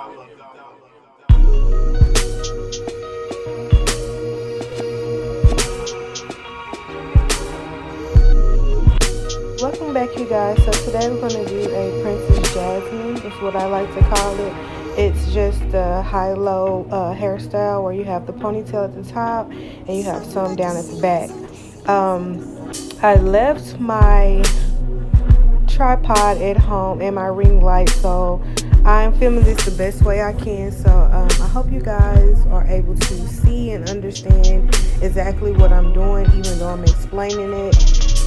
Welcome back, you guys. So today we're going to do a Princess Jasmine. It's what I like to call it. It's just a high-low hairstyle where you have the ponytail at the top and you have some down at the back. I left my tripod at home and my ring light, so I'm filming this the best way I can. So I hope you guys are able to see and understand exactly what I'm doing, even though I'm explaining it.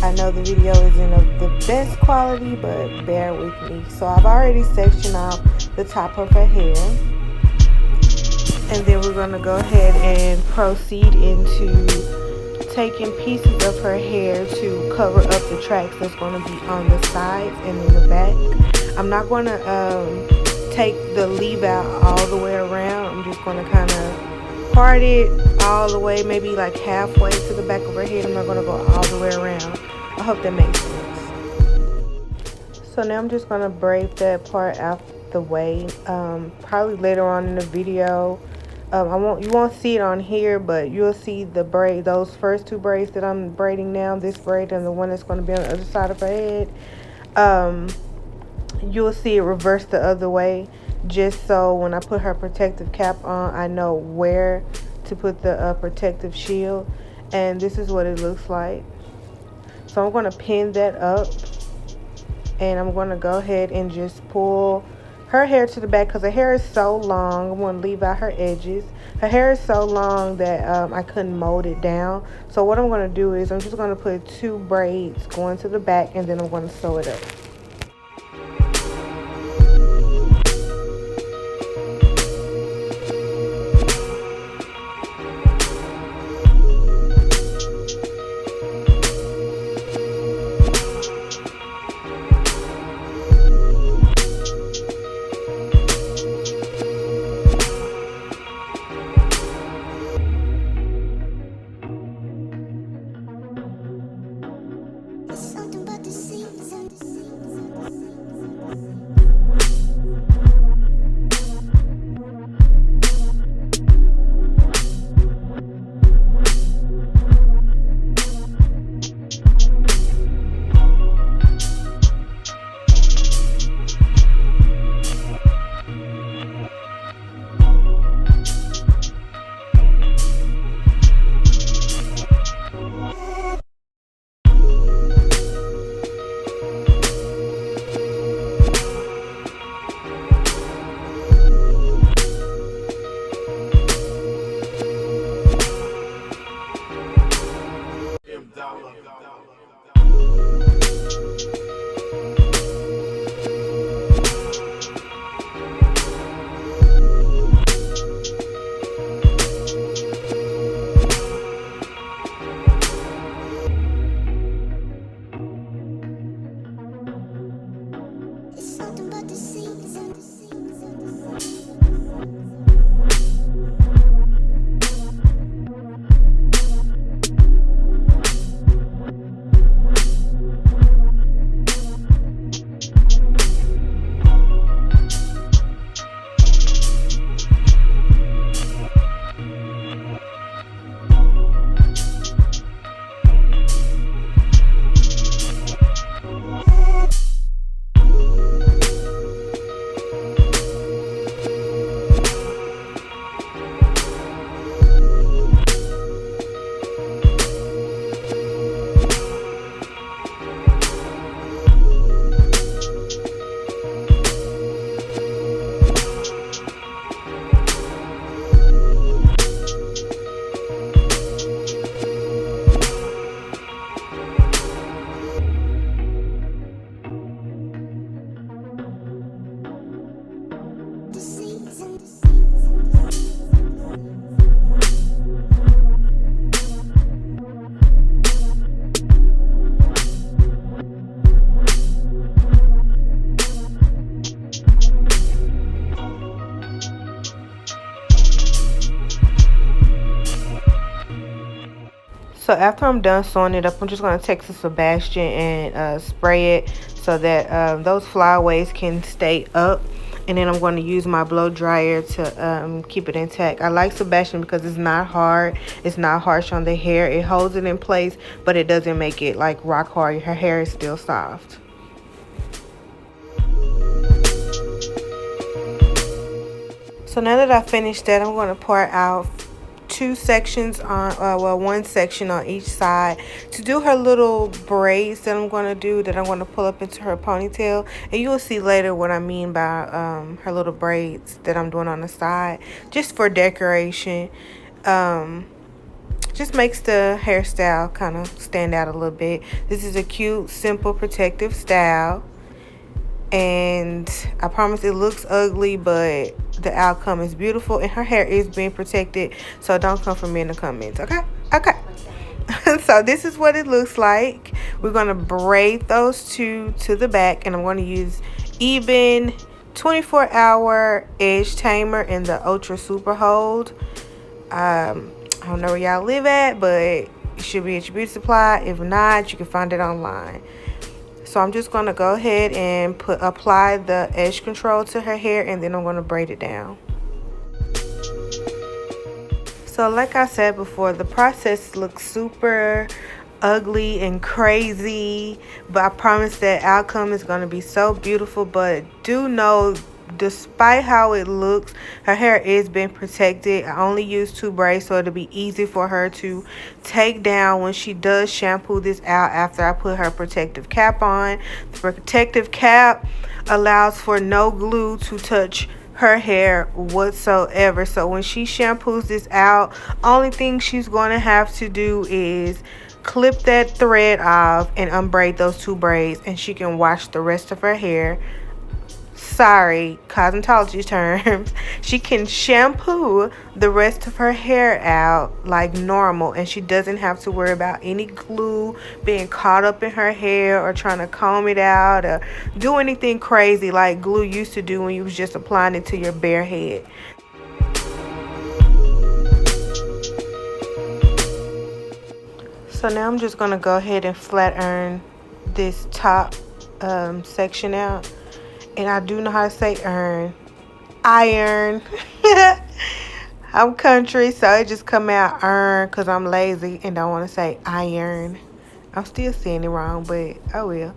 I know the video isn't of the best quality, but bear with me. So I've already sectioned out the top of her hair, and then we're going to go ahead and proceed into taking pieces of her hair to cover up the tracks that's going to be on the sides and in the back. I'm not going to take the leave out all the way around. I'm just going to kind of part it all the way, maybe like halfway to the back of her head. I'm not going to go all the way around. I hope that makes sense. So now I'm just going to braid that part out the way. Probably later on in the video. You won't see it on here, but you'll see the braid, those first two braids that I'm braiding now, this braid and the one that's going to be on the other side of her head. You'll see it reverse the other way, just so when I put her protective cap on, I know where to put the protective shield. And this is what it looks like. So I'm going to pin that up, and I'm going to go ahead and just pull her hair to the back because her hair is so long. I'm going to leave out her edges. Her hair is so long that I couldn't mold it down. So what I'm going to do is I'm just going to put two braids going to the back, and then I'm going to sew it up. So after I'm done sewing it up, I'm just going to take some Sebastian and spray it so that those flyaways can stay up. and then I'm going to use my blow dryer to keep it intact. I like Sebastian because it's not hard, it's not harsh on the hair. It holds it in place, but it doesn't make it like rock hard. Her hair is still soft. So now that I finished that, I'm going to pour out two sections on, well, one section on each side to do her little braids that I'm going to do, that I'm going to pull up into her ponytail. And you will see later what I mean by her little braids that I'm doing on the side, just for decoration. Just makes the hairstyle kind of stand out a little bit. This is a cute, simple, protective style. And I promise it looks ugly, but the outcome is beautiful, and her hair is being protected, so don't come for me in the comments, okay? So this is what it looks like. We're going to braid those two to the back, and I'm going to use even 24-hour edge tamer in the ultra super hold. I don't know where y'all live at, but it should be at your beauty supply. If not, you can find it online. So I'm just going to go ahead and apply the edge control to her hair, and then I'm going to braid it down. So like I said before, the process looks super ugly and crazy, but I promise that outcome is going to be so beautiful. But do know, despite how it looks, her hair is being protected. I only used 2 braids, so it'll be easy for her to take down when she does shampoo this out after I put her protective cap on. The protective cap allows for no glue to touch her hair whatsoever. So when she shampoos this out, only thing she's going to have to do is clip that thread off and unbraid those 2 braids, and she can wash the rest of her hair. Sorry, cosmetology terms. She can shampoo the rest of her hair out like normal, and she doesn't have to worry about any glue being caught up in her hair or trying to comb it out or do anything crazy like glue used to do when you was just applying it to your bare head. So now I'm just gonna go ahead and flat iron this top section out. And I do know how to say iron. I'm country, so it just come out iron because I'm lazy and don't want to say iron. I'm still saying it wrong, but I will.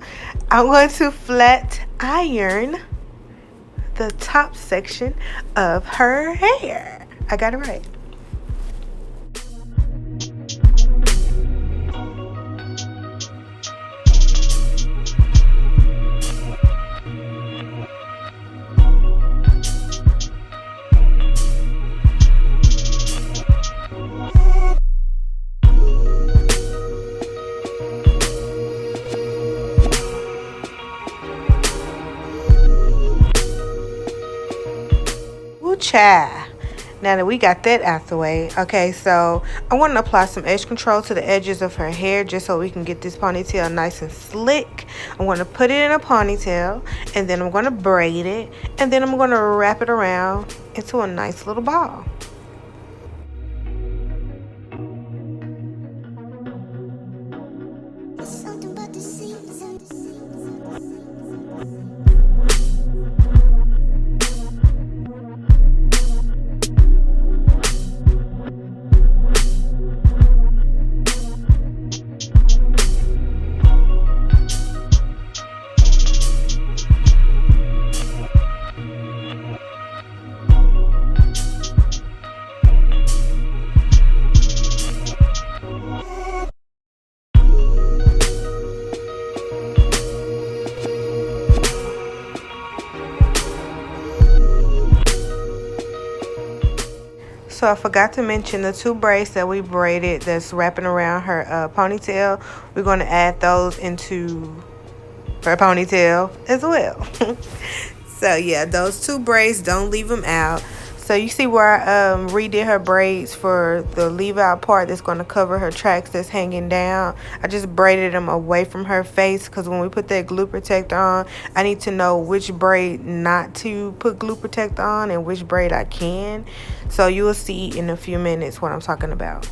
I'm going to flat iron the top section of her hair. I got it right. Child. Now that we got that out the way, okay, so I want to apply some edge control to the edges of her hair just so we can get this ponytail nice and slick. I'm going to put it in a ponytail, and then I'm going to braid it, and then I'm going to wrap it around into a nice little ball. So I forgot to mention the 2 braids that we braided that's wrapping around her ponytail. We're going to add those into her ponytail as well. So yeah, those 2 braids, don't leave them out. So you see where I redid her braids for the leave out part that's going to cover her tracks that's hanging down. I just braided them away from her face because when we put that glue protector on, I need to know which braid not to put glue protector on and which braid I can. So you will see in a few minutes what I'm talking about.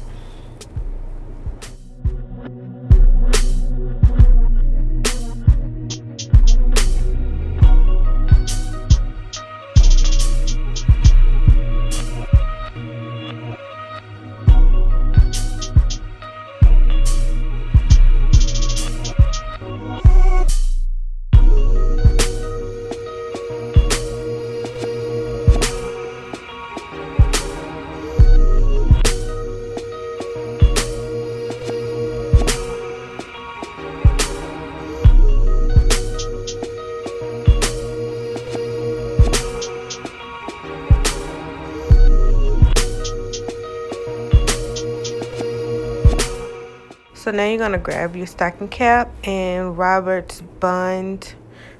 So now you're going to grab your stocking cap and Robert's Bund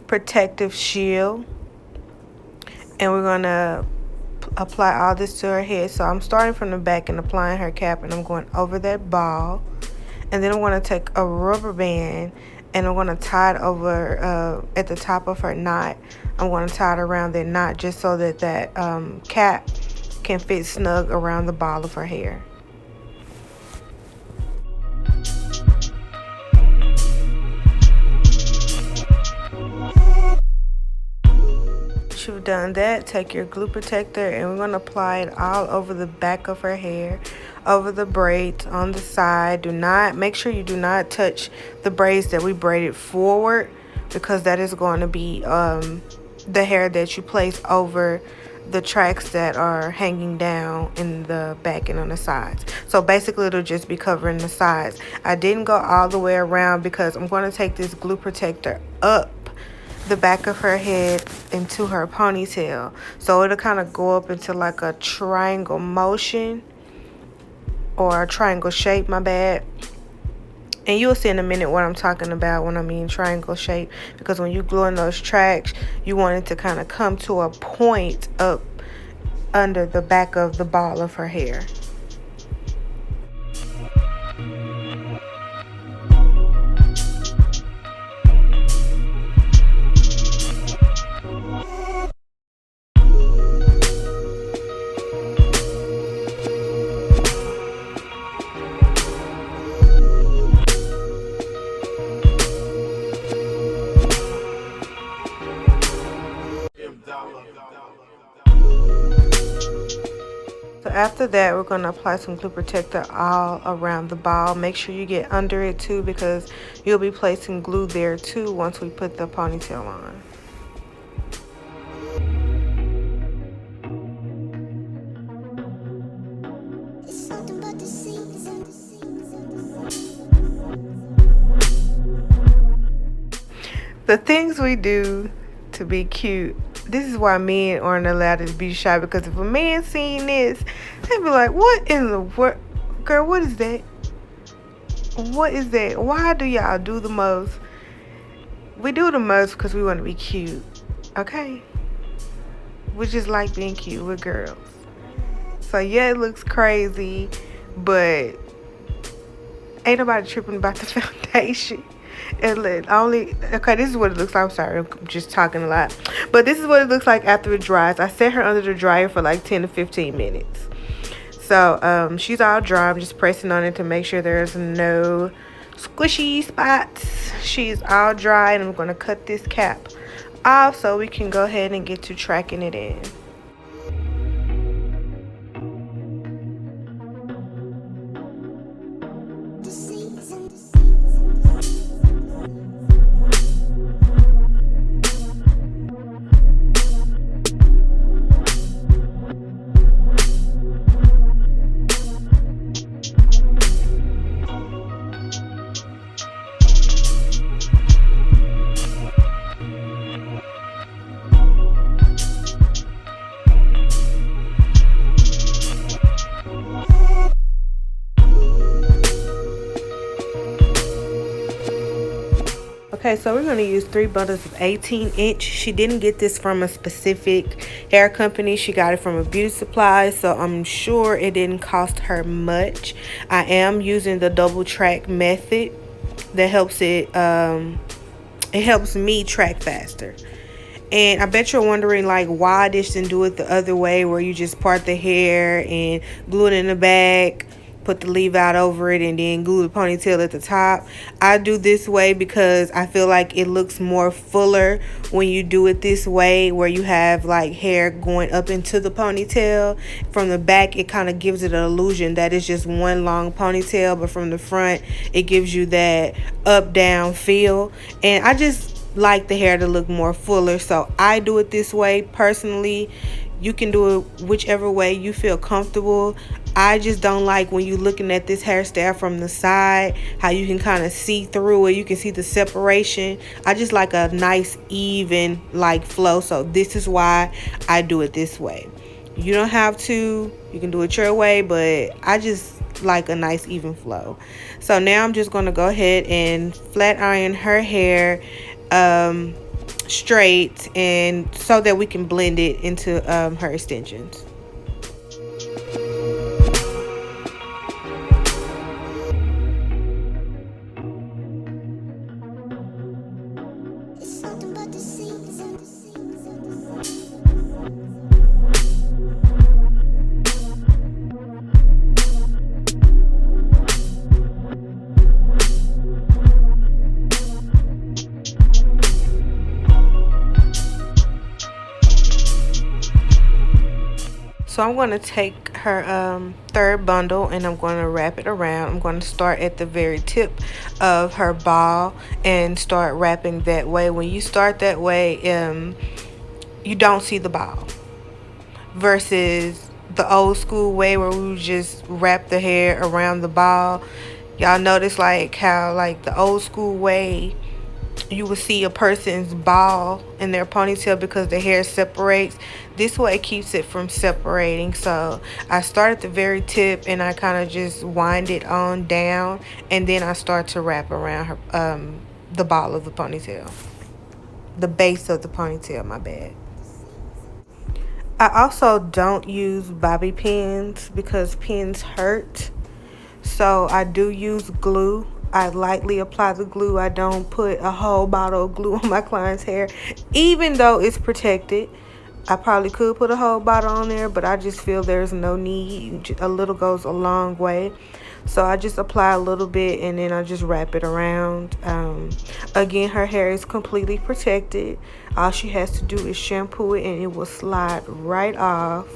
protective shield, and we're going to apply all this to her head. So I'm starting from the back and applying her cap, and I'm going over that ball, and then I'm going to take a rubber band and I'm going to tie it over at the top of her knot. I'm going to tie it around that knot just so that that cap can fit snug around the ball of her hair. Once you've done that, take your glue protector and we're going to apply it all over the back of her hair, over the braids on the side. Make sure you do not touch the braids that we braided forward, because that is going to be the hair that you place over the tracks that are hanging down in the back and on the sides. So basically it'll just be covering the sides. I didn't go all the way around because I'm going to take this glue protector up the back of her head into her ponytail, so it'll kind of go up into like a triangle motion, or a triangle shape, my bad. And you'll see in a minute what I'm talking about when I mean triangle shape, because when you glue in those tracks, you want it to kind of come to a point up under the back of the ball of her hair. So after that, we're going to apply some glue protector all around the ball. Make sure you get under it too, because you'll be placing glue there too once we put the ponytail on. The things we do to be cute. This is why men aren't allowed to be shy, because if a man seen this, they'd be like, what in the world? Girl, what is that? What is that? Why do y'all do the most? We do the most because we want to be cute, okay? We just like being cute with girls. So yeah, it looks crazy, but ain't nobody tripping about the foundation. Okay, this is what it looks like. I'm sorry, I'm just talking a lot, but this is what it looks like after it dries. I set her under the dryer for like 10 to 15 minutes. So she's all dry. I'm just pressing on it to make sure there's no squishy spots. She's all dry, and I'm going to cut this cap off so we can go ahead and get to tracking it in. Okay, so we're going to use 3 bundles of 18-inch. She didn't get this from a specific hair company. She got it from a beauty supply, so I'm sure it didn't cost her much. I am using the double track method that helps it helps me track faster. And I bet you're wondering, like, why I didn't do it the other way, where you just part the hair and glue it in the back, put the leave out over it, and then glue the ponytail at the top. I do this way because I feel like it looks more fuller when you do it this way, where you have like hair going up into the ponytail. From the back, it kind of gives it an illusion that it's just one long ponytail, but from the front, it gives you that up down feel. And I just like the hair to look more fuller, so I do it this way personally. You can do it whichever way you feel comfortable. I just don't like when you're looking at this hairstyle from the side, how you can kind of see through it. You can see the separation. I just like a nice even like flow, so this is why I do it this way. You don't have to. You can do it your way, but I just like a nice even flow. So now I'm just going to go ahead and flat iron her hair straight, and so that we can blend it into her extensions. So I'm going to take her third bundle and I'm going to wrap it around. I'm going to start at the very tip of her ball and start wrapping that way. When you start that way, you don't see the ball. Versus the old school way where we would just wrap the hair around the ball. Y'all notice like how like the old school way you will see a person's ball in their ponytail because the hair separates. This way it keeps it from separating. So I start at the very tip and I kind of just wind it on down, and then I start to wrap around her the ball of the ponytail, the base of the ponytail, my bad. I also don't use bobby pins because pins hurt. So I do use glue. I lightly apply the glue. I don't put a whole bottle of glue on my client's hair, even though it's protected. I probably could put a whole bottle on there, but I just feel there's no need. A little goes a long way. So I just apply a little bit and then I just wrap it around. Again, her hair is completely protected. All she has to do is shampoo it and it will slide right off.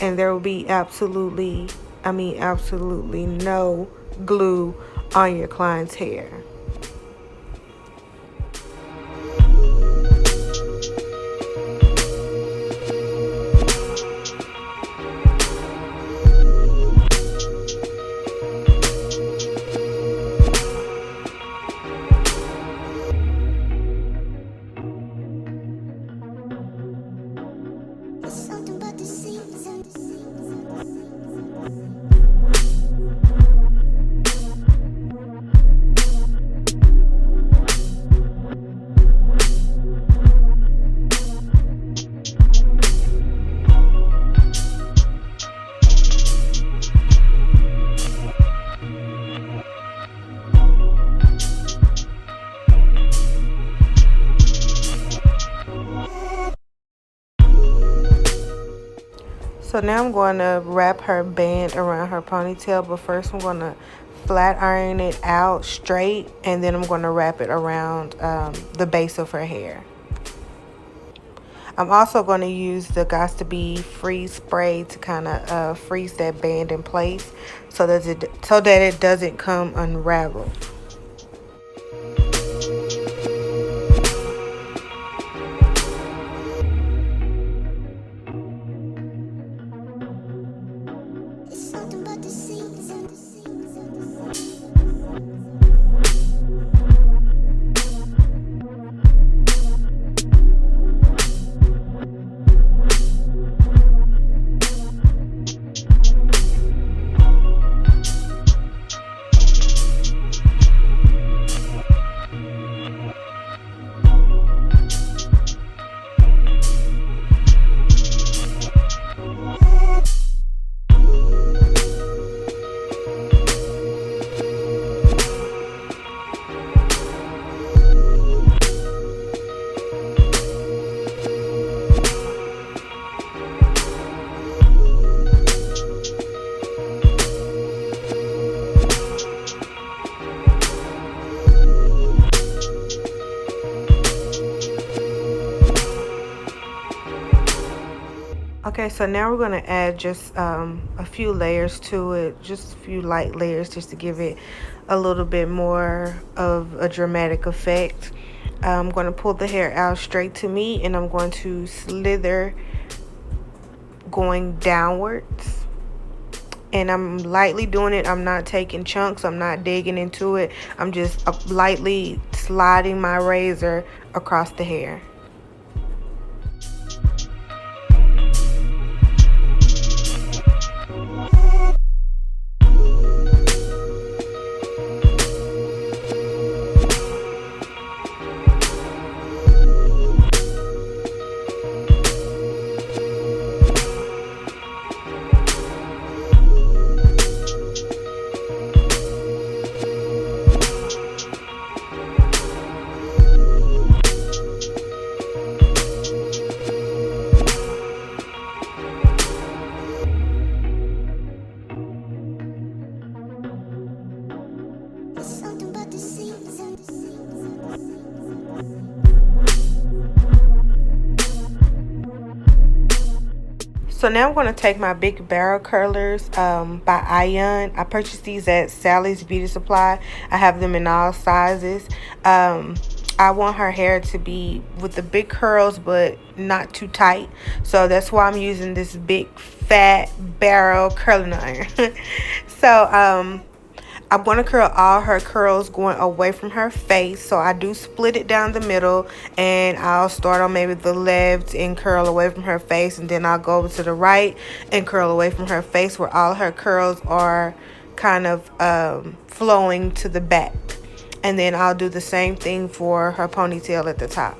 And there will be absolutely no glue on your client's hair. So now I'm going to wrap her band around her ponytail, but first I'm going to flat iron it out straight, and then I'm going to wrap it around the base of her hair. I'm also going to use the Got to Be freeze spray to kind of freeze that band in place so that it doesn't come unraveled. Okay, so now we're going to add just a few layers to it, just a few light layers just to give it a little bit more of a dramatic effect. I'm going to pull the hair out straight to me and I'm going to slither going downwards. And I'm lightly doing it. I'm not taking chunks. I'm not digging into it. I'm just lightly sliding my razor across the hair. So now I'm going to take my big barrel curlers by Ion. I purchased these at Sally's Beauty Supply. I have them in all sizes. I want her hair to be with the big curls but not too tight. So that's why I'm using this big fat barrel curling iron. So I'm going to curl all her curls going away from her face. So I do split it down the middle, and I'll start on maybe the left and curl away from her face, and then I'll go over to the right and curl away from her face where all her curls are kind of flowing to the back. And then I'll do the same thing for her ponytail at the top.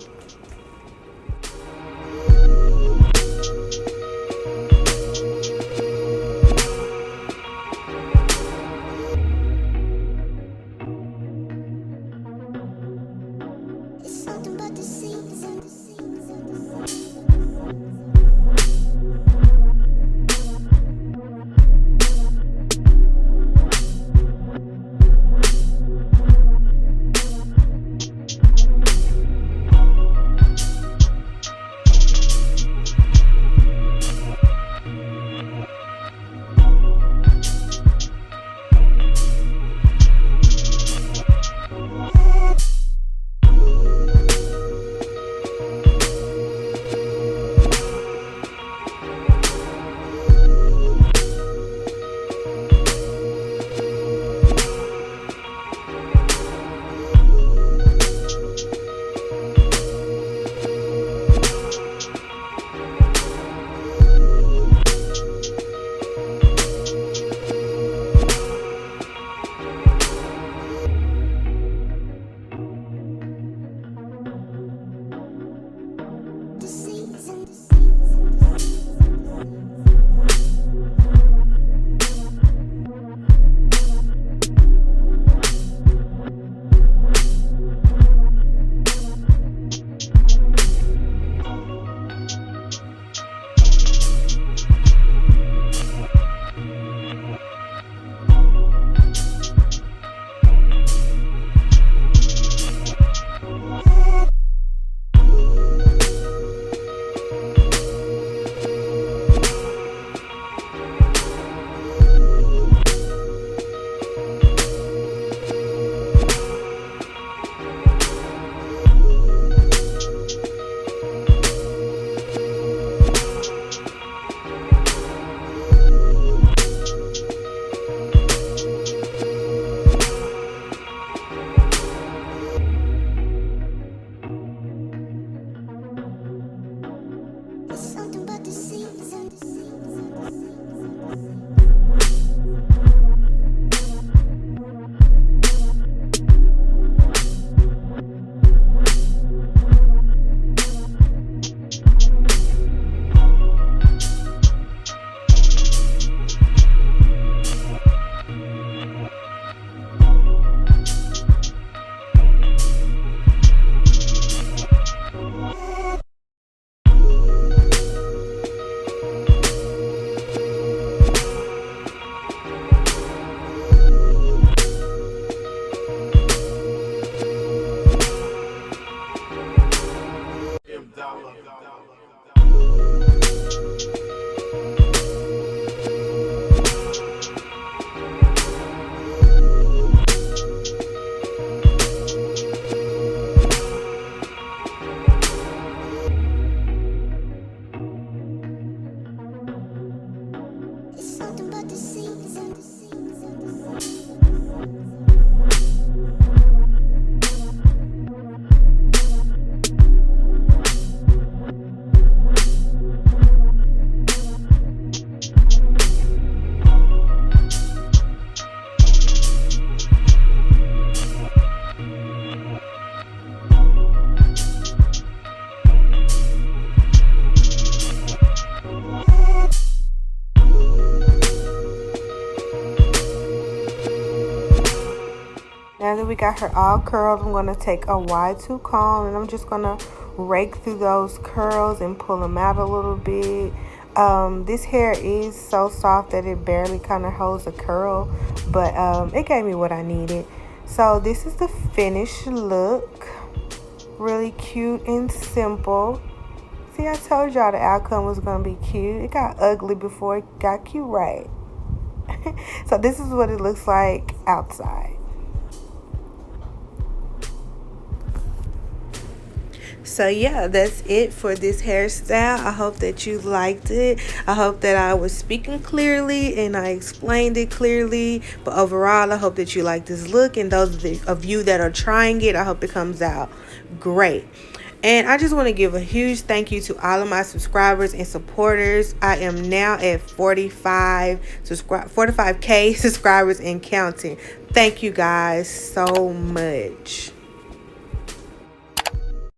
Now that we got her all curled, I'm going to take a Y2 comb and I'm just going to rake through those curls and pull them out a little bit. This hair is so soft that it barely kind of holds a curl, but it gave me what I needed. So this is the finished look. Really cute and simple. See See, I told y'all the outcome was going to be cute. It got ugly before it got cute, right? So this is what it looks like outside. So yeah, that's it for this hairstyle. I hope that you liked it. I hope that I was speaking clearly and I explained it clearly. But overall, I hope that you like this look, and those of you that are trying it, I hope it comes out great. And I just want to give a huge thank you to all of my subscribers and supporters. I am now at 45K subscribers and counting. Thank you guys so much.